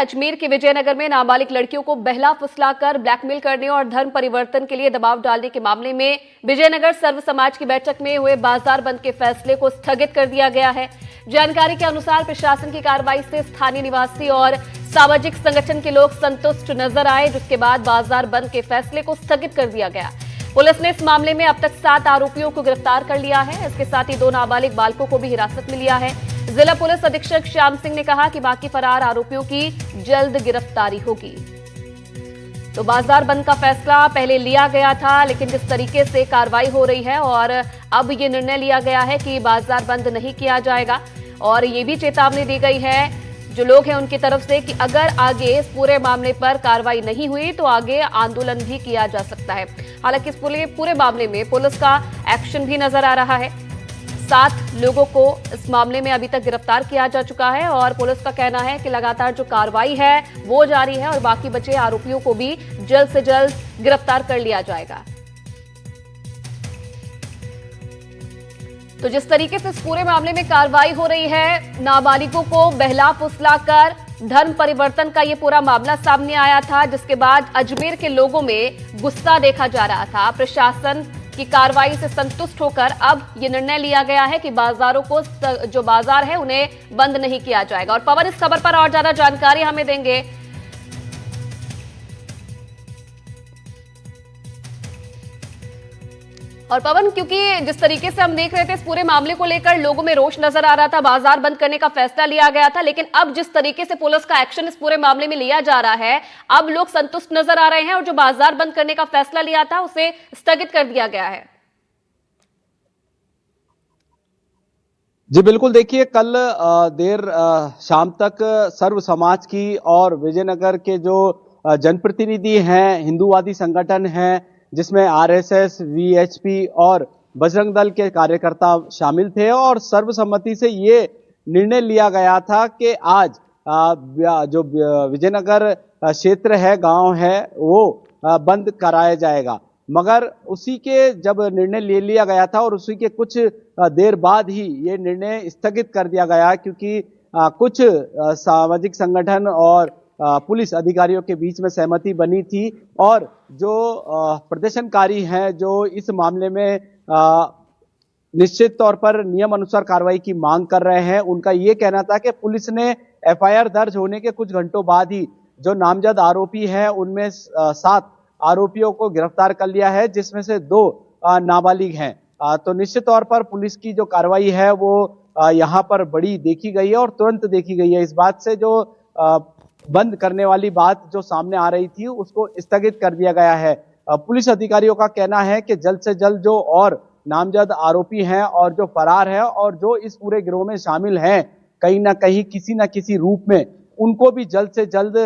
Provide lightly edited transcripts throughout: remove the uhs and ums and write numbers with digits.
अजमेर के विजयनगर में नाबालिग लड़कियों को बहला फुसलाकर ब्लैकमेल करने और धर्म परिवर्तन के लिए दबाव डालने के मामले में विजयनगर सर्व समाज की बैठक में हुए बाजार बंद के फैसले को स्थगित कर दिया गया है। जानकारी के अनुसार प्रशासन की कार्रवाई से स्थानीय निवासी और सामाजिक संगठन के लोग संतुष्ट नजर आए, जिसके बाद बाजार बंद के फैसले को स्थगित कर दिया गया। पुलिस ने इस मामले में अब तक 7 आरोपियों को गिरफ्तार कर लिया है। इसके साथ ही 2 नाबालिग बालकों को भी हिरासत में लिया है। जिला पुलिस अधीक्षक श्याम सिंह ने कहा कि बाकी फरार आरोपियों की जल्द गिरफ्तारी होगी। तो बाजार बंद का फैसला पहले लिया गया था, लेकिन जिस तरीके से कार्रवाई हो रही है और अब ये निर्णय लिया गया है कि बाजार बंद नहीं किया जाएगा और ये भी चेतावनी दी गई है जो लोग हैं उनकी तरफ से कि अगर आगे इस पूरे मामले पर कार्रवाई नहीं हुई तो आगे आंदोलन भी किया जा सकता है। हालांकि इस पूरे मामले में पुलिस का एक्शन भी नजर आ रहा है। 7 लोगों को इस मामले में अभी तक गिरफ्तार किया जा चुका है और पुलिस का कहना है कि लगातार जो कार्रवाई है वो जारी है और बाकी बचे आरोपियों को भी जल्द से जल्द गिरफ्तार कर लिया जाएगा। तो जिस तरीके से इस पूरे मामले में कार्रवाई हो रही है, नाबालिगों को बहला फुसलाकर धर्म परिवर्तन का ये पूरा मामला सामने आया था, जिसके बाद अजमेर के लोगों में गुस्सा देखा जा रहा था। प्रशासन की कार्रवाई से संतुष्ट होकर अब ये निर्णय लिया गया है कि बाजारों को, जो बाजार है उन्हें बंद नहीं किया जाएगा। और पवन इस खबर पर और ज्यादा जानकारी हमें देंगे। और पवन, क्योंकि जिस तरीके से हम देख रहे थे इस पूरे मामले को लेकर लोगों में रोष नजर आ रहा था, बाजार बंद करने का फैसला लिया गया था, लेकिन अब जिस तरीके से पुलिस का एक्शन इस पूरे मामले में लिया जा रहा है, अब लोग संतुष्ट नजर आ रहे हैं और जो बाजार बंद करने का फैसला लिया था उसे स्थगित कर दिया गया है। जी बिल्कुल, देखिए कल देर शाम तक सर्व समाज की और विजयनगर के जो जनप्रतिनिधि हैं, हिंदूवादी संगठन हैं जिसमें आरएसएस, वीएचपी और बजरंग दल के कार्यकर्ता शामिल थे और सर्वसम्मति से ये निर्णय लिया गया था कि आज जो विजयनगर क्षेत्र है, गांव है, वो बंद कराया जाएगा। मगर उसी के जब निर्णय ले लिया गया था और उसी के कुछ देर बाद ही ये निर्णय स्थगित कर दिया गया, क्योंकि कुछ सामाजिक संगठन और पुलिस अधिकारियों के बीच में सहमति बनी थी और जो प्रदर्शनकारी हैं जो इस मामले में निश्चित तौर पर नियम अनुसार कार्रवाई की मांग कर रहे हैं, उनका ये कहना था कि पुलिस ने एफआईआर दर्ज होने के कुछ घंटों बाद ही जो नामजद आरोपी हैं उनमें 7 आरोपियों को गिरफ्तार कर लिया है, जिसमें से 2 नाबालिग हैं। तो निश्चित तौर पर पुलिस की जो कार्रवाई है वो यहाँ पर बड़ी देखी गई है और तुरंत देखी गई है। इस बात से जो बंद करने वाली बात जो सामने आ रही थी उसको स्थगित कर दिया गया है। पुलिस अधिकारियों का कहना है कि जल्द से जल्द जो और नामजद आरोपी हैं और जो फरार है और जो इस पूरे गिरोह में शामिल हैं, कहीं ना कहीं किसी न किसी रूप में उनको भी जल्द से जल्द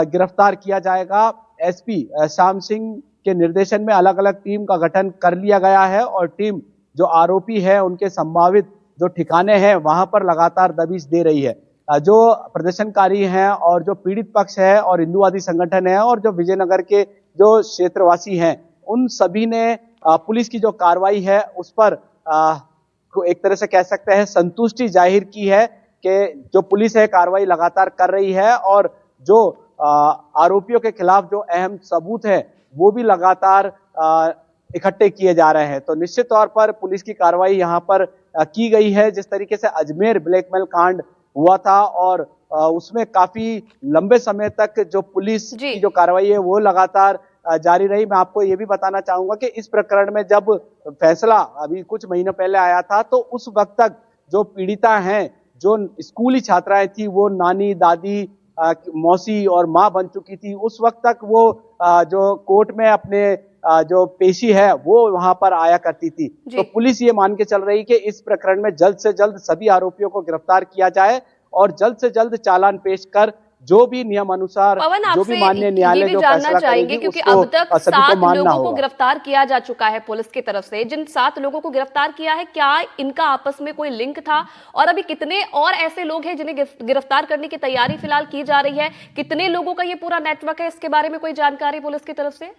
गिरफ्तार किया जाएगा। एसपी श्याम सिंह के निर्देशन में अलग अलग टीम का गठन कर लिया गया है और टीम जो आरोपी है उनके संभावित जो ठिकाने हैं वहां पर लगातार दबिश दे रही है। जो प्रदर्शनकारी हैं और जो पीड़ित पक्ष है और हिंदूवादी संगठन है और जो विजयनगर के जो क्षेत्रवासी हैं, उन सभी ने पुलिस की जो कार्रवाई है उस पर एक तरह से कह सकते हैं संतुष्टि जाहिर की है कि जो पुलिस है कार्रवाई लगातार कर रही है और जो आरोपियों के खिलाफ जो अहम सबूत है वो भी लगातार इकट्ठे किए जा रहे हैं। तो निश्चित तौर पर पुलिस की कार्रवाई यहाँ पर की गई है। जिस तरीके से अजमेर ब्लैकमेल कांड हुआ था और उसमें काफी लंबे समय तक जो पुलिस की जो कार्रवाई है वो लगातार जारी रही। मैं आपको ये भी बताना चाहूंगा कि इस प्रकरण में जब फैसला अभी कुछ महीनों पहले आया था तो उस वक्त तक जो पीड़िता हैं, जो स्कूली छात्राएं थी, वो नानी, दादी, मौसी और माँ बन चुकी थी। उस वक्त तक वो जो कोर्ट में अपने जो पेशी है वो वहां पर आया करती थी। तो पुलिस ये मान के चल रही कि इस प्रकरण में जल्द से जल्द सभी आरोपियों को गिरफ्तार किया जाए और जल्द से जल्द चालान पेश कर जो भी नियम अनुसार जो भी माननीय न्यायालय जो फैसला करेगी क्योंकि अब तक 7 लोगों को गिरफ्तार किया जा चुका है पुलिस की तरफ से। जिन 7 लोगों को गिरफ्तार किया है, क्या इनका आपस में कोई लिंक था और अभी कितने और ऐसे लोग हैं जिन्हें गिरफ्तार करने की तैयारी फिलहाल की जा रही है? कितने लोगों का ये पूरा नेटवर्क है, इसके बारे में कोई जानकारी पुलिस की तरफ से?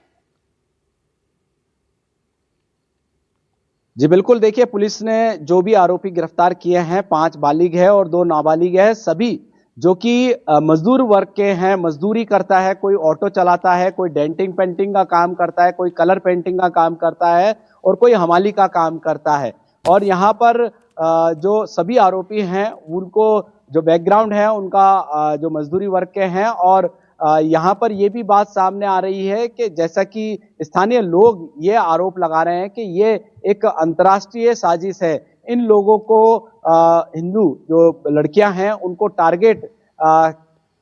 जी बिल्कुल, देखिए पुलिस ने जो भी आरोपी गिरफ्तार किए हैं, 5 बालिग है और 2 नाबालिग है, सभी जो कि मजदूर वर्ग के हैं, मजदूरी करता है, कोई ऑटो चलाता है, कोई डेंटिंग पेंटिंग का काम करता है, कोई कलर पेंटिंग का काम करता है और कोई हमाली का काम करता है। और यहाँ पर जो सभी आरोपी हैं उनको जो बैकग्राउंड है उनका जो मजदूरी वर्ग के हैं और यहाँ पर ये भी बात सामने आ रही है कि जैसा कि स्थानीय लोग ये आरोप लगा रहे हैं कि ये एक अंतर्राष्ट्रीय साजिश है। इन लोगों को हिंदू जो लड़कियां हैं उनको टारगेट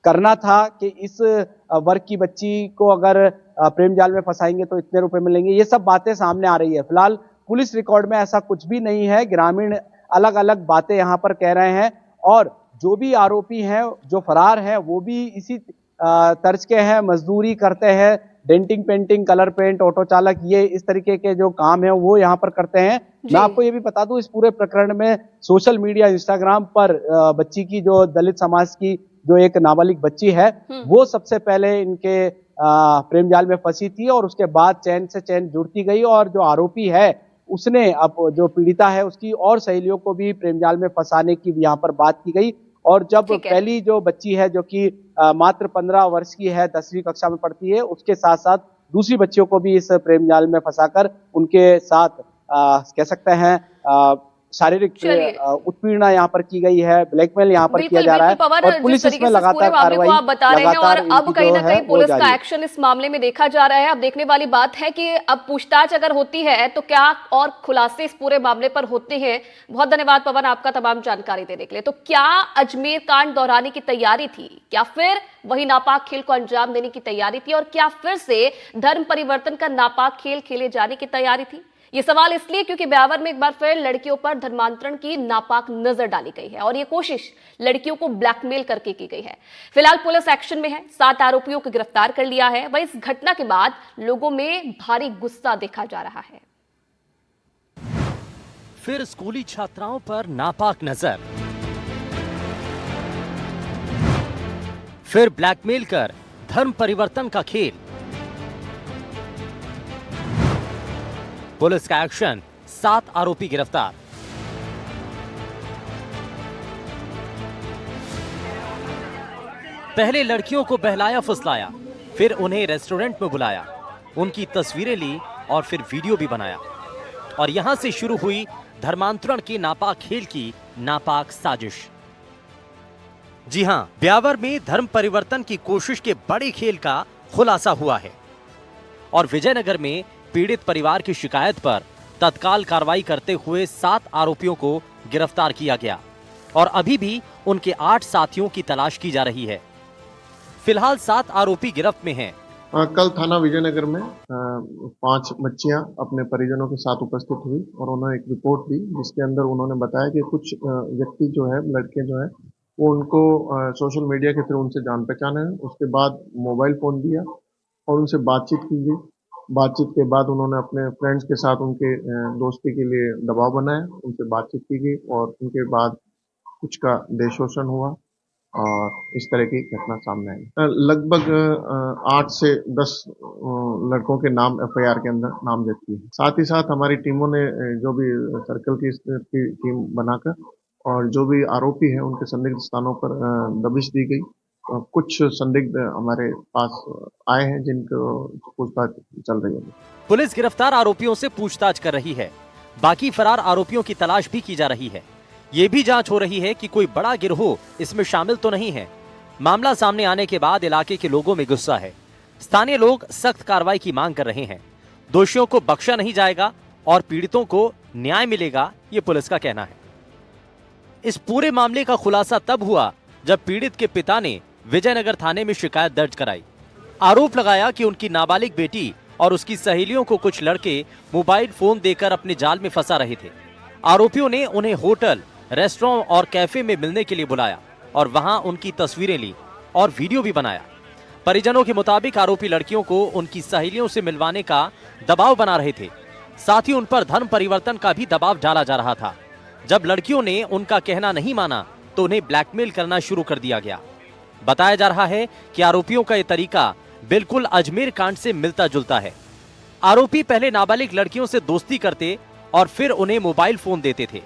करना था कि इस वर्ग की बच्ची को अगर प्रेम जाल में फंसाएंगे तो इतने रुपए मिलेंगे। ये सब बातें सामने आ रही है। फिलहाल पुलिस रिकॉर्ड में ऐसा कुछ भी नहीं है। ग्रामीण अलग अलग बातें यहाँ पर कह रहे हैं और जो भी आरोपी हैं जो फरार हैं वो भी इसी तर्ज के हैं, मजदूरी करते हैं, denting painting, colour paint, auto चालक, ये इस तरीके के जो काम है वो यहाँ पर करते हैं। मैं आपको ये भी बता दूं इस पूरे प्रकरण में सोशल मीडिया इंस्टाग्राम पर बच्ची की जो दलित समाज की जो एक नाबालिग बच्ची है वो सबसे पहले इनके प्रेम जाल में फंसी थी और उसके बाद चैन से चैन जुड़ती गई और जो आरोपी है उसने अब जो पीड़िता है उसकी और सहेलियों को भी प्रेम जाल में फंसाने की यहाँ पर बात की गई। और जब पहली जो बच्ची है जो कि मात्र 15 वर्ष की है, 10वीं कक्षा में पढ़ती है, उसके साथ साथ दूसरी बच्चियों को भी इस प्रेम जाल में फंसाकर उनके साथ कह सकते हैं शारीरिक उत्पीड़न यहाँ पर की गई है, ब्लैकमेल यहाँ पर किया जा रहा है और पुलिस इसमें लगातार कार्रवाई आप बता रहे हैं और अब कहीं ना कहीं पुलिस का एक्शन इस मामले में देखा जा रहा है। अब देखने वाली बात है कि अब पूछताछ अगर होती है तो क्या और खुलासे इस पूरे मामले पर होते हैं। बहुत धन्यवाद पवन आपका तमाम जानकारी देने के लिए। तो क्या अजमेर कांड दोहराने की तैयारी थी, क्या फिर वही नापाक खेल को अंजाम देने की तैयारी थी और क्या फिर से धर्म परिवर्तन का नापाक खेल खेले जाने की तैयारी थी? ये सवाल इसलिए क्योंकि ब्यावर में एक बार फिर लड़कियों पर धर्मांतरण की नापाक नजर डाली गई है और ये कोशिश लड़कियों को ब्लैकमेल करके की गई है। फिलहाल पुलिस एक्शन में है, 7 आरोपियों को गिरफ्तार कर लिया है। वहीं इस घटना के बाद लोगों में भारी गुस्सा देखा जा रहा है। फिर स्कूली छात्राओं पर नापाक नजर, फिर ब्लैकमेल कर धर्म परिवर्तन का खेल। पुलिस का एक्शन, 7 आरोपी गिरफ्तार। पहले लड़कियों को बहलाया फुसलाया, फिर उन्हें रेस्टोरेंट में बुलाया, उनकी तस्वीरें ली और फिर वीडियो भी बनाया और यहां से शुरू हुई धर्मांतरण के नापाक खेल की नापाक साजिश। जी हां, ब्यावर में धर्म परिवर्तन की कोशिश के बड़े खेल का खुलासा हुआ है और विजयनगर में पीड़ित परिवार की शिकायत पर तत्काल कार्रवाई करते हुए 7 आरोपियों को गिरफ्तार किया गया और अभी भी उनके 8 साथियों की तलाश की जा रही है। फिलहाल 7 आरोपी गिरफ्त में हैं। कल थाना विजयनगर में 5 बच्चियां अपने परिजनों के साथ उपस्थित हुई और उन्होंने एक रिपोर्ट दी जिसके अंदर उन्होंने बताया कि कुछ व्यक्ति जो है, लड़के जो है, वो उनको सोशल मीडिया के थ्रू उनसे जान पहचान है। उसके बाद मोबाइल फोन दिया और उनसे बातचीत की गई। बातचीत के बाद उन्होंने अपने फ्रेंड्स के साथ उनके दोस्ती के लिए दबाव बनाया, उनसे बातचीत की गई और उनके बाद कुछ का देह शोषण हुआ और इस तरह की घटना सामने आई। लगभग 8 से 10 लड़कों के नाम FIR के अंदर नामजद किए। साथ ही साथ हमारी टीमों ने जो भी सर्कल की टीम बनाकर और जो भी आरोपी हैं उनके संदिग्ध स्थानों पर दबिश दी गई। कुछ संदिग्ध हमारे पास आए हैं जिनको पूछताछ चल रही है। पुलिस गिरफ्तार आरोपियों से पूछताछ कर रही है। बाकी फरार आरोपियों की तलाश भी की जा रही है। ये भी जांच हो रही है कि कोई बड़ा गिरोह इसमें शामिल तो नहीं है। मामला सामने आने के बाद इलाके के लोगों में गुस्सा है। स्थानीय लोग सख्त कार्रवाई की मांग कर रहे हैं। दोषियों को बख्शा नहीं जाएगा और पीड़ितों को न्याय मिलेगा, ये पुलिस का कहना है। इस पूरे मामले का खुलासा तब हुआ जब पीड़ित के पिता ने विजयनगर थाने में शिकायत दर्ज कराई। आरोप लगाया कि उनकी नाबालिग बेटी और उसकी सहेलियों को कुछ लड़के मोबाइल फोन देकर अपने जाल में फंसा रहे थे। आरोपियों ने उन्हें होटल, रेस्टोरेंट और कैफे में मिलने के लिए बुलाया और वहां उनकी तस्वीरें ली और वीडियो भी बनाया। परिजनों के मुताबिक आरोपी लड़कियों को उनकी सहेलियों से मिलवाने का दबाव बना रहे थे। साथ ही उन पर धर्म परिवर्तन का भी दबाव डाला जा रहा था। जब लड़कियों ने उनका कहना नहीं माना तो उन्हें ब्लैकमेल करना शुरू कर दिया गया। बताया जा रहा है कि आरोपियों का यह तरीका बिल्कुल अजमेर कांड से मिलता जुलता है। आरोपी पहले नाबालिग लड़कियों से दोस्ती करते और फिर उन्हें मोबाइल फोन देते थे।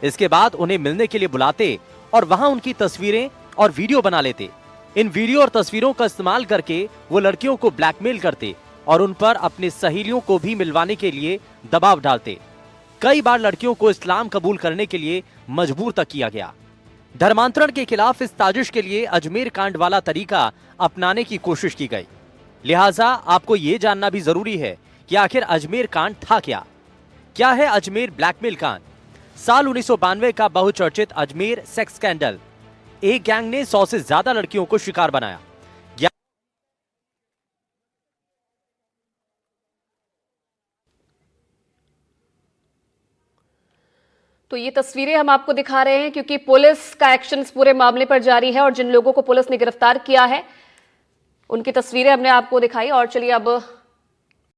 इसके बाद उन्हें मिलने के लिए बुलाते और वहां उनकी तस्वीरें और वीडियो बना लेते। इन वीडियो और तस्वीरों का इस्तेमाल करके वो लड़कियों को ब्लैकमेल करते और उन पर अपनी सहेलियों को भी मिलवाने के लिए दबाव डालते। कई बार लड़कियों को इस्लाम कबूल करने के लिए मजबूर तक किया गया। धर्मांतरण के खिलाफ इस साजिश के लिए अजमेर कांड वाला तरीका अपनाने की कोशिश की गई। लिहाजा आपको ये जानना भी जरूरी है कि आखिर अजमेर कांड था क्या है अजमेर ब्लैकमेल कांड। साल 1992 का बहुचर्चित अजमेर सेक्स स्कैंडल। एक गैंग ने 100 से ज्यादा लड़कियों को शिकार बनाया। तो ये तस्वीरें हम आपको दिखा रहे हैं क्योंकि पुलिस का एक्शन इस पूरे मामले पर जारी है और जिन लोगों को पुलिस ने गिरफ्तार किया है उनकी तस्वीरें हमने आपको दिखाई। और चलिए अब